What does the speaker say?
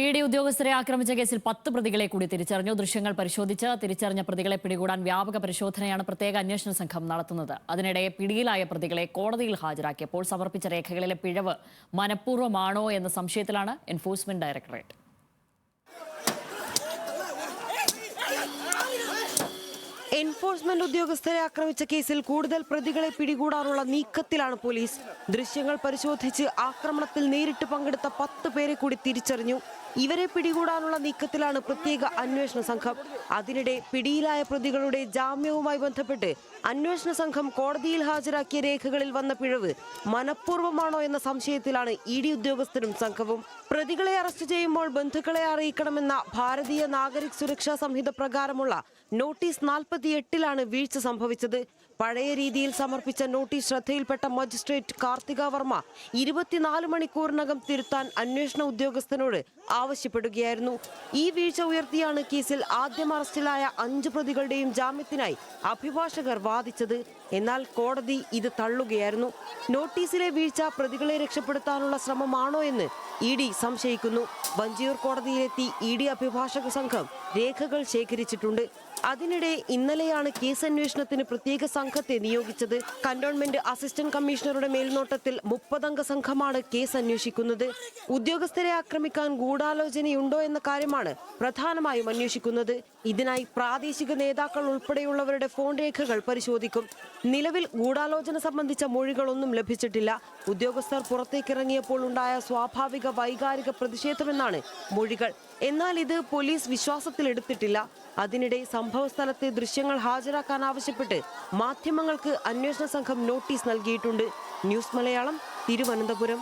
ED ഉദ്യോഗസ്ഥരെ ആക്രമിച്ച കേസിൽ 10 പ്രതികളെ കൂടി തിരിച്ചറിഞ്ഞു. ദൃശ്യങ്ങൾ പരിശോധിച്ച് തിരിച്ചറിഞ്ഞ പ്രതികളെ പിടികൂടാൻ വ്യാപക പരിശോധനയാണ് പ്രത്യേക അന്വേഷണ സംഘം നടത്തുന്നത്. അതിനിടെ പിടിയിലായ പ്രതികളെ കോടതിയിൽ ഹാജരാക്കിയപ്പോൾ സമർപ്പിച്ച രേഖകളിലെ പിഴവ് മനഃപൂർവ്വമാണോ എന്ന സംശയത്തിലാണ് എൻഫോഴ്സ്മെന്റ് ഡയറക്ടറേറ്റ്. എൻഫോഴ്സ്മെന്റ് ഉദ്യോഗസ്ഥരെ ആക്രമിച്ച കേസിൽ കൂടുതൽ പ്രതികളെ പിടികൂടാനുള്ള നീക്കത്തിലാണ് പോലീസ്. ദൃശ്യങ്ങൾ പരിശോധിച്ച് ആക്രമണത്തിൽ നേരിട്ട് പങ്കെടുത്ത 10 പേരെ കൂടി തിരിച്ചറിഞ്ഞു. ഇവരെ പിടികൂടാനുള്ള നീക്കത്തിലാണ് പ്രത്യേക അന്വേഷണ സംഘം. അതിനിടെ പിടിയിലായ പ്രതികളുടെ ജാമ്യവുമായി ബന്ധപ്പെട്ട് അന്വേഷണ സംഘം കോടതിയിൽ ഹാജരാക്കിയ രേഖകളിൽ വന്ന പിഴവ് മനഃപൂർവ്വമാണോ എന്ന സംശയത്തിലാണ് ഇഡി ഉദ്യോഗസ്ഥരും സംഘവും. പ്രതികളെ അറസ്റ്റ് ചെയ്യുമ്പോൾ ബന്ധുക്കളെ അറിയിക്കണമെന്ന ഭാരതീയ നാഗരിക് സുരക്ഷാ സംഹിത പ്രകാരമുള്ള നോട്ടീസ് 48-ലാണ് വീഴ്ച സംഭവിച്ചത്. പഴയ രീതിയിൽ സമർപ്പിച്ച നോട്ടീസ് ശ്രദ്ധയിൽപ്പെട്ട മജിസ്ട്രേറ്റ് കാർത്തിക വർമ്മ 24 മണിക്കൂറിനകം തിരുത്താൻ അന്വേഷണ ഉദ്യോഗസ്ഥനോട് ആവശ്യപ്പെടുകയായിരുന്നു. ഈ വീഴ്ച ഉയർത്തിയാണ് കേസിൽ ആദ്യം അറസ്റ്റിലായ 5 പ്രതികളുടെയും ജാമ്യത്തിനായി അഭിഭാഷകർ വാദിച്ചത്. എന്നാൽ കോടതി ഇത് തള്ളുകയായിരുന്നു. നോട്ടീസിലെ വീഴ്ച പ്രതികളെ രക്ഷപ്പെടുത്താനുള്ള ശ്രമമാണോ എന്ന് ഇഡി സംശയിക്കുന്നു. വഞ്ചിയൂർ കോടതിയിലെത്തി ഇഡി അഭിഭാഷക സംഘം രേഖകൾ ശേഖരിച്ചിട്ടുണ്ട്. അതിനിടെ ഇന്നലെയാണ് കേസ് അന്വേഷണത്തിന് പ്രത്യേക സംഘത്തെ നിയോഗിച്ചത്. കന്റോൺമെന്റ് അസിസ്റ്റന്റ് കമ്മീഷണറുടെ മേൽനോട്ടത്തിൽ 30-അംഗ സംഘമാണ് കേസ് അന്വേഷിക്കുന്നത്. ഉദ്യോഗസ്ഥരെ ആക്രമിക്കാൻ ഗൂഢാലോചനയുണ്ടോ എന്ന കാര്യമാണ് പ്രധാനമായും അന്വേഷിക്കുന്നത്. ഇതിനായി പ്രാദേശിക നേതാക്കൾ ഉൾപ്പെടെയുള്ളവരുടെ ഫോൺ രേഖകൾ പരിശോധിക്കും. നിലവിൽ ഗൂഢാലോചന സംബന്ധിച്ച മൊഴികളൊന്നും ലഭിച്ചിട്ടില്ല. ഉദ്യോഗസ്ഥർ പുറത്തേക്കിറങ്ങിയപ്പോൾ ഉണ്ടായ സ്വാഭാവിക വൈകാരിക പ്രതിഷേധമെന്നാണ് മൊഴികൾ. എന്നാൽ ഇത് പോലീസ് വിശ്വാസത്തിലെടുത്തിട്ടില്ല. അതിനിടെ സംഭവ സ്ഥലത്തെ ദൃശ്യങ്ങൾ ഹാജരാക്കാൻ ആവശ്യപ്പെട്ട് മാധ്യമങ്ങൾക്ക് അന്വേഷണ സംഘം നോട്ടീസ് നൽകിയിട്ടുണ്ട്. ന്യൂസ് മലയാളം, തിരുവനന്തപുരം.